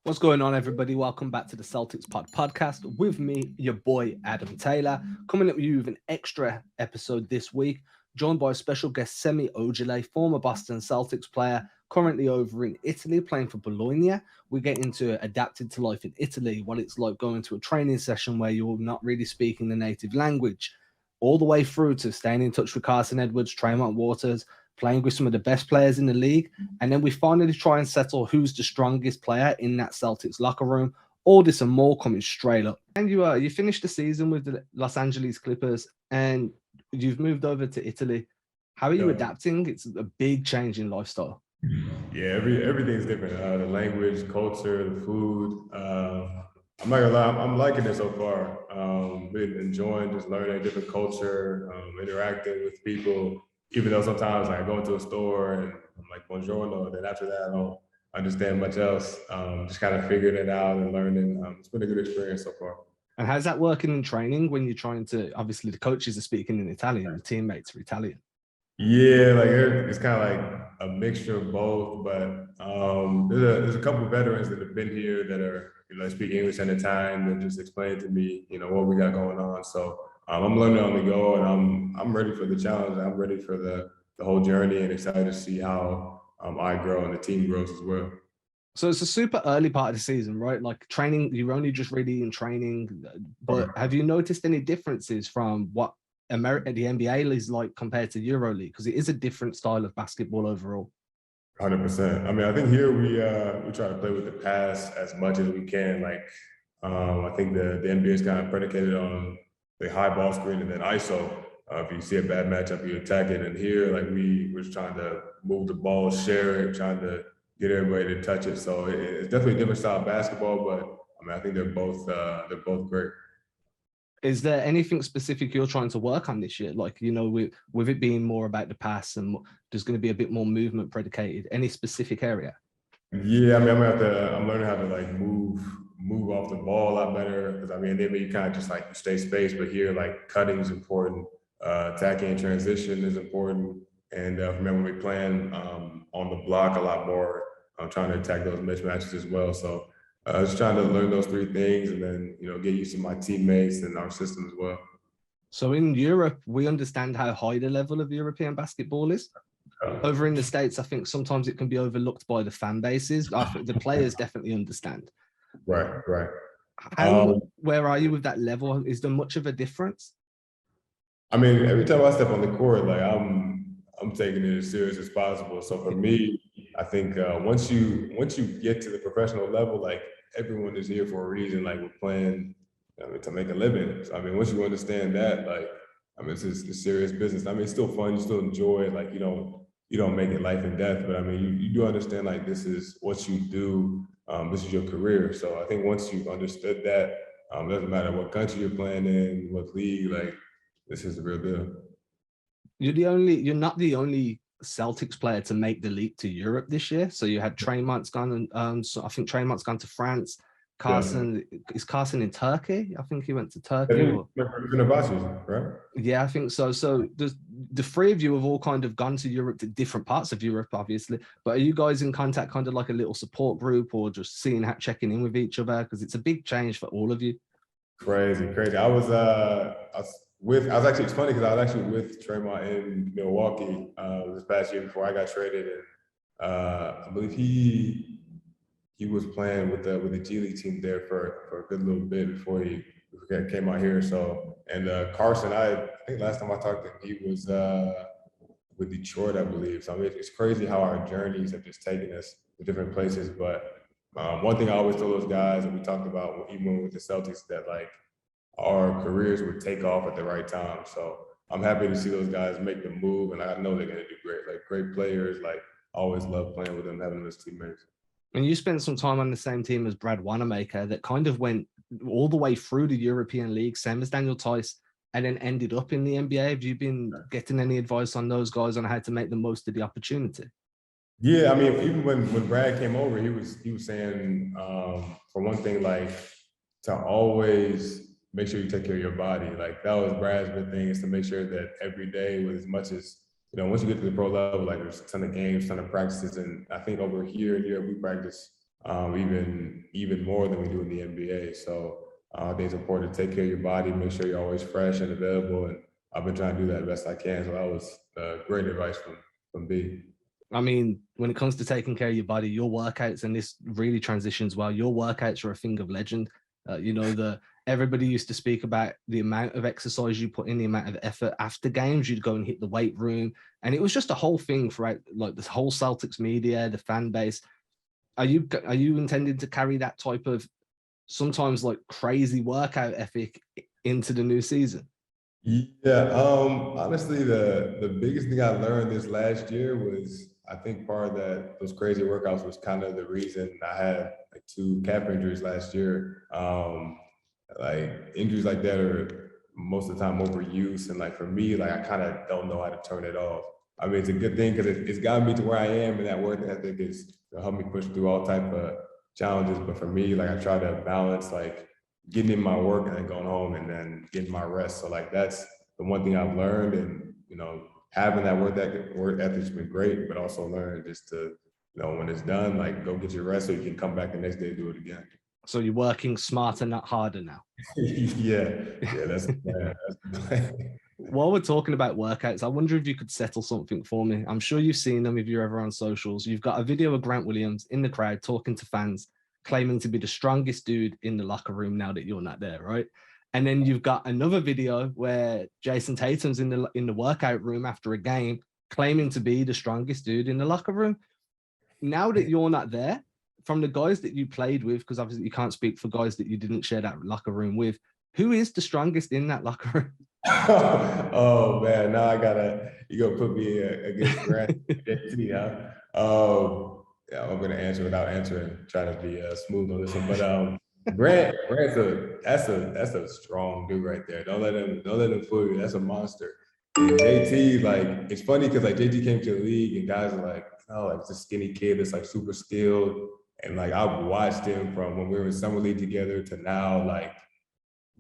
What's going on, everybody? Welcome back to the Celtics podcast with me, your boy Adam Taylor, coming up with you with an extra episode this week, joined by a special guest, Ojeleye, former Boston Celtics player, currently over in Italy playing for Bologna. We get into adapted to life in Italy, what it's like going to a training session where you're not really speaking the native language, all the way through to staying in touch with Carson Edwards, Tremont Waters, playing with some of the best players in the league. And then we finally try and settle who's the strongest player in that Celtics locker room. All this and more coming straight up. And you finished the season with the Los Angeles Clippers and you've moved over to Italy. How are you adapting? It's a big change in lifestyle. Yeah, everything's different. The language, culture, the food. I'm not gonna lie, I'm liking it so far. Been enjoying just learning a different culture, interacting with people. Even though sometimes like, I go into a store and I'm like buongiorno, then after that I don't understand much else. Just kind of figuring it out and learning. It's been a good experience so far. And how's that working in training when you're trying to? Obviously, the coaches are speaking in Italian, the teammates are Italian. Yeah, like it's kind of like a mixture of both, but there's a couple of veterans that have been here that are speak English at a time and just explain to me what we got going on. So I'm learning on the go, and I'm ready for the challenge. I'm ready for the whole journey, and excited to see how I grow and the team grows as well. So it's a super early part of the season, right? Like training, you're only just really in training, but have you noticed any differences from what the NBA is like compared to EuroLeague? Because it is a different style of basketball overall. 100%. I mean, I think here we try to play with the pass as much as we can. Like, I think the NBA is kind of predicated on the high ball screen and then ISO. If you see a bad matchup, you attack it. And here, like we're just trying to move the ball, share it, trying to get everybody to touch it. So it's definitely a different style of basketball, but I mean, I think they're both great. Is there anything specific you're trying to work on this year? Like, with it being more about the pass and there's going to be a bit more movement predicated, any specific area? Yeah, I mean, I'm learning how to like move off the ball a lot better. Because I mean, then you kind of just like stay space, but here like cutting is important, attacking and transition is important, and remember we playing on the block a lot more. I'm trying to attack those mismatches as well. So just trying to learn those three things, and then get used to my teammates and our system as well. So in Europe, we understand how high the level of European basketball is. Over in the States, I think sometimes it can be overlooked by the fan bases. I think the players definitely understand. Right. Where are you with that level? Is there much of a difference? I mean, every time I step on the court, like I'm taking it as serious as possible. So for me, I think once you get to the professional level, like everyone is here for a reason. Like we're playing to make a living. So I mean, once you understand that, like I mean, it's serious business. I mean, it's still fun. You still enjoy it. Like you don't make it life and death, but I mean, you do understand like this is what you do. This is your career. So I think once you've understood that, doesn't matter what country you're playing in, what league, like this is the real deal. You're not the only Celtics player to make the leap to Europe this year. So you had Tremont's gone, and so I think Tremont's gone to France. Carson is Carson in Turkey? I think he went to Turkey. Right? Yeah, I think so. So the three of you have all kind of gone to Europe, to different parts of Europe, obviously. But are you guys in contact, kind of like a little support group, or just checking in with each other? Because it's a big change for all of you. Crazy. I was actually, it's funny because I was actually with Tremont in Milwaukee this past year before I got traded, and I believe he was playing with the G League team there for a good little bit before he came out here. So, and Carson, I think last time I talked to him, he was with Detroit, I believe. So I mean, it's crazy how our journeys have just taken us to different places. But one thing I always tell those guys, and we talked about even with the Celtics, that like our careers would take off at the right time. So I'm happy to see those guys make the move, and I know they're gonna do great. Like great players, like I always love playing with them, having them as teammates. And you spent some time on the same team as Brad Wanamaker that kind of went all the way through the European League, same as Daniel Tice, and then ended up in the NBA. Have you been getting any advice on those guys on how to make the most of the opportunity? Yeah, I mean, even when Brad came over, he was saying, for one thing, like to always make sure you take care of your body. Like that was Brad's big thing, is to make sure that every day, with as much as once you get to the pro level, like there's a ton of games, ton of practices, and I think over here in Europe we practice even more than we do in the NBA. So I think it's important to take care of your body, make sure you're always fresh and available. And I've been trying to do that best I can. So that was great advice from B. I mean, when it comes to taking care of your body, your workouts, and this really transitions well, your workouts are a thing of legend. You know, everybody used to speak about the amount of exercise you put in, the amount of effort after games. You'd go and hit the weight room, and it was just a whole thing throughout, like this whole Celtics media, the fan base. Are you intending to carry that type of sometimes like crazy workout ethic into the new season? Yeah, honestly, the biggest thing I learned this last year was I think part of those crazy workouts was kind of the reason I had like 2 calf injuries last year. Like injuries like that are most of the time overuse, and like for me, like I kind of don't know how to turn it off. I mean, it's a good thing because it's gotten me to where I am, and that work ethic is helped me push through all type of challenges. But for me, like I try to balance like getting in my work and then going home and then getting my rest. So like that's the one thing I've learned, and having that work ethic's been great, but also learn just to when it's done, like go get your rest so you can come back the next day and do it again. So you're working smarter, not harder now. yeah, that's the plan. That's the plan. While we're talking about workouts, I wonder if you could settle something for me. I'm sure you've seen them if you're ever on socials. You've got a video of Grant Williams in the crowd talking to fans, claiming to be the strongest dude in the locker room now that you're not there, right? And then you've got another video where Jason Tatum's in the workout room after a game, claiming to be the strongest dude in the locker room. Now that you're not there, from the guys that you played with, because obviously you can't speak for guys that you didn't share that locker room with, who is the strongest in that locker room? Oh man, now you gonna put me against Grant JT, huh? Yeah, I'm gonna answer without answering, try to be smooth on this one. But that's a strong dude right there. Don't let him fool you. That's a monster. And JT, like it's funny because like JT came to the league and guys are like, oh, like it's a skinny kid that's like super skilled. And like I've watched him from when we were in summer league together to now, like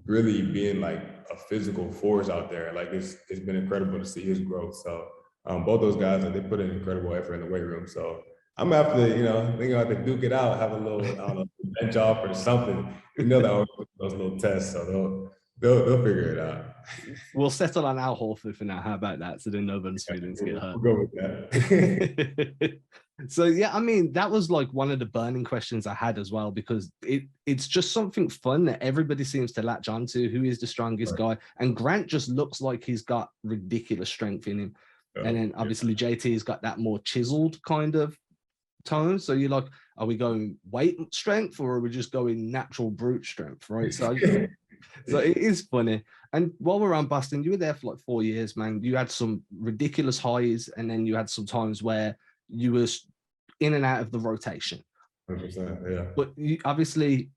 really being like a physical force out there. Like it's been incredible to see his growth. So both those guys, like, they put in incredible effort in the weight room. So I'm gonna have to, think about to duke it out, have a little, I don't know, bench off or something. That those little tests, so they'll figure it out. We'll settle on Al Horford for now. How about that? So then no one's feelings get hurt. We'll go with that. So yeah, I mean, that was like one of the burning questions I had as well, because it's just something fun that everybody seems to latch onto. Who is the strongest guy? And Grant just looks like he's got ridiculous strength in him. And then obviously JT's got that more chiseled kind of tone. So you're like, are we going weight strength or are we just going natural brute strength? Right. So it is funny. And while we're on Boston, you were there for like 4 years, man. You had some ridiculous highs, and then you had some times where you were in and out of the rotation. 100%, yeah. But obviously,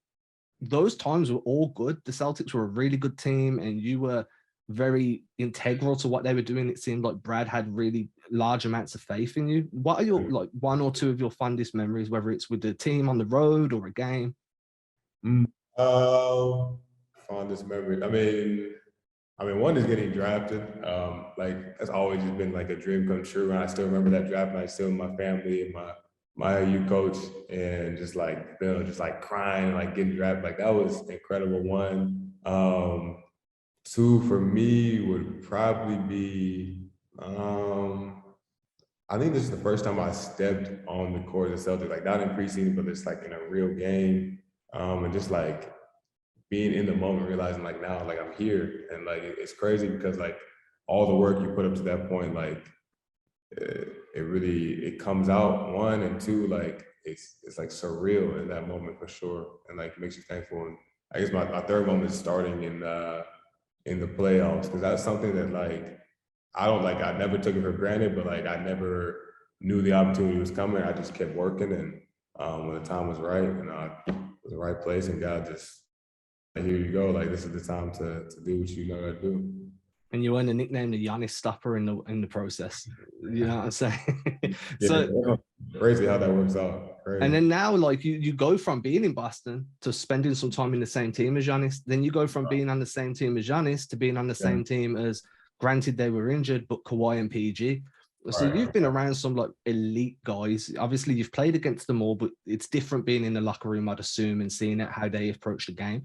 those times were all good. The Celtics were a really good team, and you were very integral to what they were doing. It seemed like Brad had really large amounts of faith in you. What are your like 1 or 2 of your fondest memories, whether it's with the team on the road or a game? Fondest memory. I mean, one is getting drafted. Like that's always just been like a dream come true. And I still remember that draft night, still with my family and my IU coach, and just like just like crying, like getting drafted. Like that was incredible. 1. 2 for me would probably be. I think this is the first time I stepped on the court of the Celtics, like not in preseason, but it's like in a real game, and just like being in the moment, realizing like now, like I'm here, and like it's crazy because like all the work you put up to that point, like it comes out, 1, and 2, like it's like surreal in that moment for sure, and like makes you thankful. And I guess my 3rd moment is starting in the playoffs, because that's something that like I never took it for granted, but like I never knew the opportunity was coming. I just kept working, and when the time was right, and I was in the right place, and God just, here you go. Like this is the time to do what you know how to do. And you earned a nickname, the Giannis Stopper, in the process. You know what I'm saying? Yeah, So crazy how that works out. Crazy. And then now, like you go from being in Boston to spending some time in the same team as Giannis. Then you go from being on the same team as Giannis to being on the same team as, granted they were injured, but Kawhi and PG. So you've been around some like elite guys. Obviously, you've played against them all, but it's different being in the locker room, I'd assume, and seeing it how they approach the game.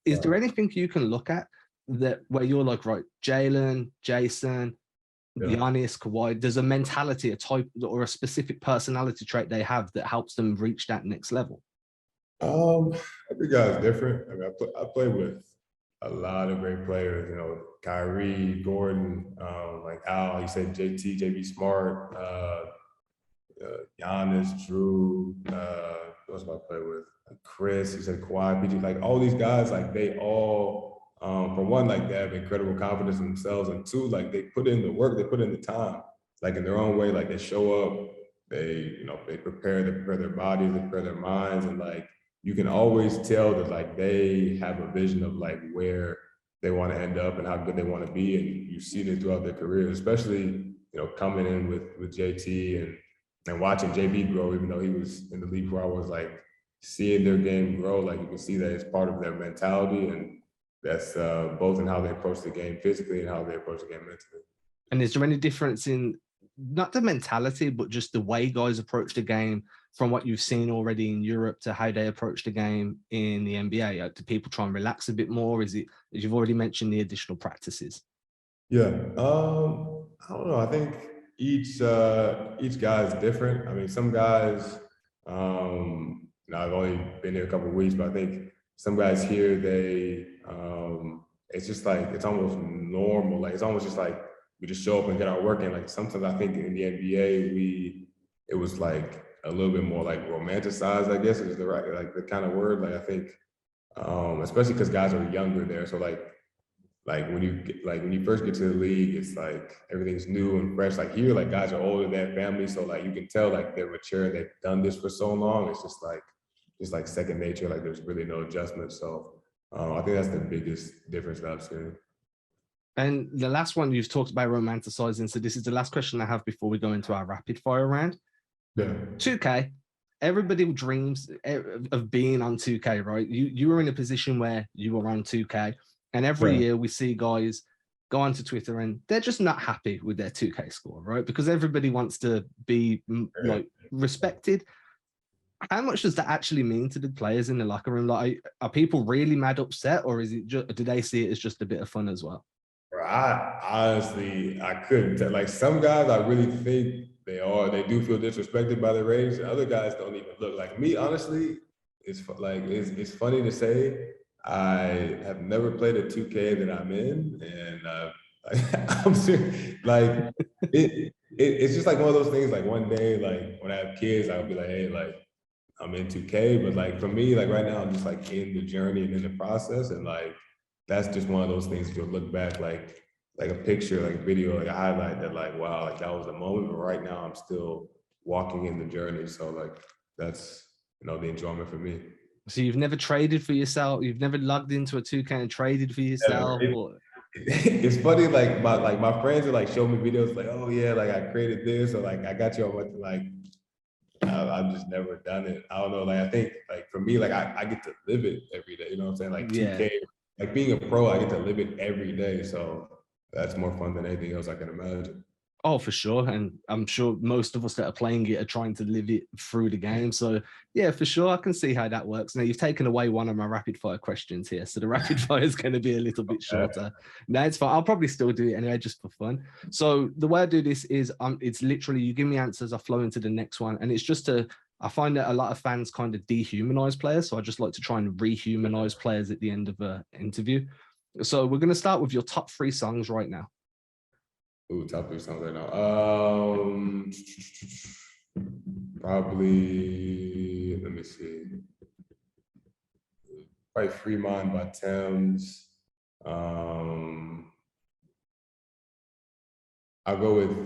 Is there anything you can look at that where you're like, right, Jalen, Jason, Giannis, Kawhi, there's a mentality, a type, or a specific personality trait they have that helps them reach that next level? Every guy's different. I mean, I play with a lot of great players, you know, Kyrie, Gordon, like Al, you said JT, JB Smart, Giannis, Drew, who else do I play with? Chris, you said Kawhi, PG, like all these guys, like they all, for one, like they have incredible confidence in themselves, and two, like they put in the work, they put in the time, like in their own way, like they show up, they prepare their bodies, they prepare their minds, and like you can always tell that like they have a vision of like where they want to end up and how good they want to be, and you see it throughout their career, especially coming in with JT and watching JB grow, even though he was in the league where I was like seeing their game grow, like you can see that it's part of their mentality, and that's both in how they approach the game physically and how they approach the game mentally. And is there any difference in not the mentality, but just the way guys approach the game from what you've seen already in Europe to how they approach the game in the NBA? Do people try and relax a bit more? Is it, as you've already mentioned, the additional practices? Yeah, I don't know. I think each guy is different. I mean, some guys, I've only been here a couple of weeks, but I think some guys here, it's just like, it's almost normal. Like, it's almost just like, we just show up and get our work in. Like sometimes I think in the NBA, it was like a little bit more like romanticized, I guess is the right, like the kind of word. Like I think, especially because guys are younger there. So like when you first get to the league, it's like everything's new and fresh. Like here, like guys are older, they have families, so like you can tell like they're mature and they've done this for so long. It's just like second nature. Like there's really no adjustment. So I think that's the biggest difference that I've seen. And the last one, you've talked about romanticizing. So this is the last question I have before we go into our rapid fire round. Yeah. 2K. Everybody dreams of being on 2K, right? You were in a position where you were on 2K, and every year we see guys go onto Twitter and they're just not happy with their 2K score, right? Because everybody wants to be like respected. How much does that actually mean to the players in the locker room? Like, are people really mad upset, or is it just, do they see it as just a bit of fun as well? I honestly, I couldn't tell. Like some guys, I really think they do feel disrespected by the ratings. And other guys don't even look. Like me, honestly, it's funny to say. I have never played a 2K that I'm in, and I'm serious. Like it's just like one of those things. Like one day, like when I have kids, I'll be like, hey, like I'm in 2K, but like for me, like right now, I'm just like in the journey and in the process, and like that's just one of those things that you'll look back like a picture, like a video, like a highlight that like, wow, like that was the moment. But right now I'm still walking in the journey. So like that's the enjoyment for me. So you've never traded for yourself? You've never logged into a 2K and traded for yourself? It's funny, like my friends are like show me videos like, oh yeah, like I created this, or like I got you on what, like I've just never done it. I don't know. Like I think like for me, like I get to live it every day. You know what I'm saying? Like 2K, like being a pro, I get to live it every day. So that's more fun than anything else I can imagine. Oh, for sure. And I'm sure most of us that are playing it are trying to live it through the game. So yeah, for sure, I can see how that works. Now you've taken away one of my rapid fire questions here. So the rapid fire is going to be a little bit shorter. No, it's fine. I'll probably still do it anyway, just for fun. So the way I do this is it's literally, you give me answers, I flow into the next one. And it's just I find that a lot of fans kind of dehumanize players. So I just like to try and rehumanize players at the end of an interview. So we're going to start with your top 3 songs right now. Ooh, top 3 songs right now. Probably, let me see. Probably Free Mind by Thames. I'll go with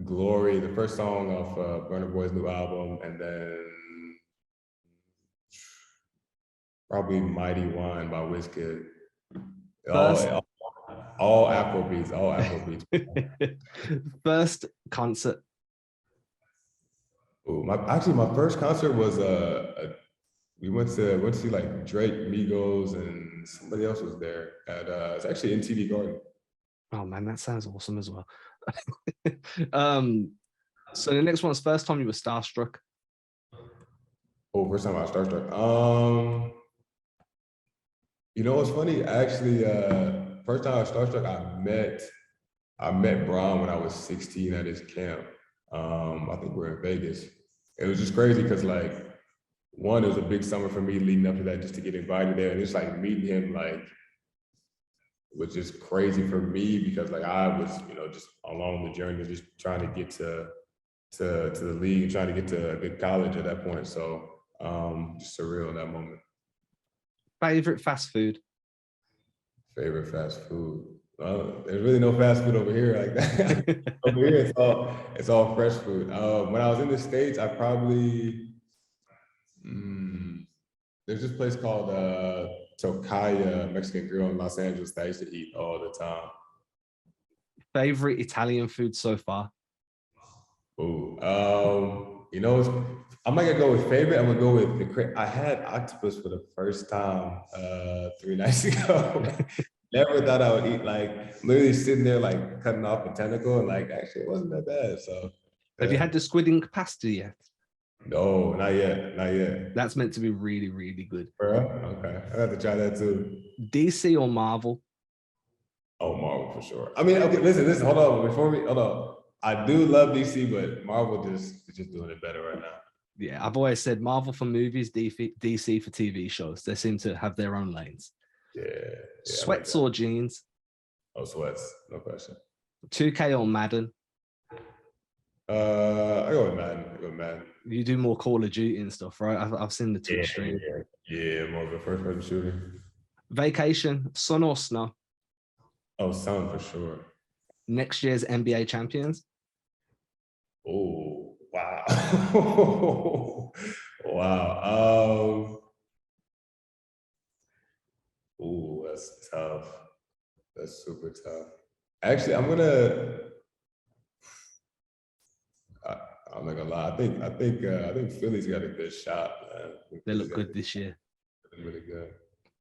Glory, the first song off Burna Boy's new album, and then probably Mighty Wine by Wizkid. All Afrobeats, all Afrobeats. First concert. Oh, my first concert was we went to see like Drake, Migos, and somebody else was there at it's actually in TD Garden. Oh man, that sounds awesome as well. So the next one's first time you were starstruck. Oh, first time I was starstruck. You know what's funny? Actually, first time I was starstruck, I met Braun when I was 16 at his camp. I think we're in Vegas. It was just crazy because like one, it was a big summer for me leading up to that just to get invited there. And just like meeting him like was just crazy for me because like I was, you know, just along the journey, just trying to get to the league and trying to get to a good college at that point. So just surreal in that moment. Favorite fast food? Favorite fast food. There's really no fast food over here like that. Over here, it's all fresh food. When I was in the States, I probably there's this place called Tocaya Mexican Grill in Los Angeles that I used to eat all the time. Favorite Italian food so far? Ooh, you know, I'm not gonna go with favorite. I'm gonna go with I had octopus for the first time 3 nights ago. Never thought I would eat like literally sitting there like cutting off a tentacle and like actually it wasn't that bad. So Have you had the squid in capacity yet? no, not yet, not yet. That's meant to be really, really good. Bro, okay, I have to try that too. DC or Marvel? Oh, Marvel for sure. I mean, okay, listen, hold on. Hold on. I do love DC, but Marvel is just doing it better right now. Yeah, I've always said Marvel for movies, DC for TV shows. They seem to have their own lanes. Yeah. Sweats or jeans? Oh, sweats, no question. 2K or Madden? I go with Madden. You do more Call of Duty and stuff, right? I've seen the Twitch stream. Yeah, more of a first-person shooter. Vacation, sun or snow? Oh, sun for sure. Next year's NBA champions? Oh, wow. Wow. Oh, that's tough. That's super tough. Actually, I'm not gonna lie. I think Philly's got a good shot, man. They look good this year. Really good.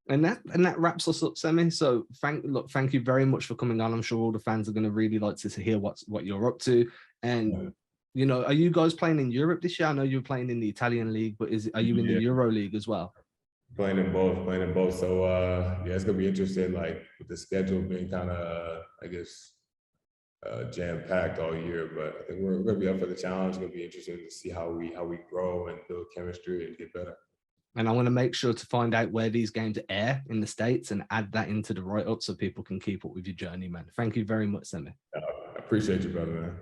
And that wraps us up, Semi. So thank you very much for coming on. I'm sure all the fans are going to really like to hear what you're up to. And you know, are you guys playing in Europe this year? I know you're playing in the Italian league, but are you in the Euro League as well? Playing in both. So yeah, it's gonna be interesting. Like with the schedule being kind of, I guess, jam-packed all year, but I think we're gonna be up for the challenge. It's gonna be interesting to see how we grow and build chemistry and get better. And I want to make sure to find out where these games air in the States and add that into the write-up so people can keep up with your journey, man. Thank you very much, Semi. I appreciate you, brother, man.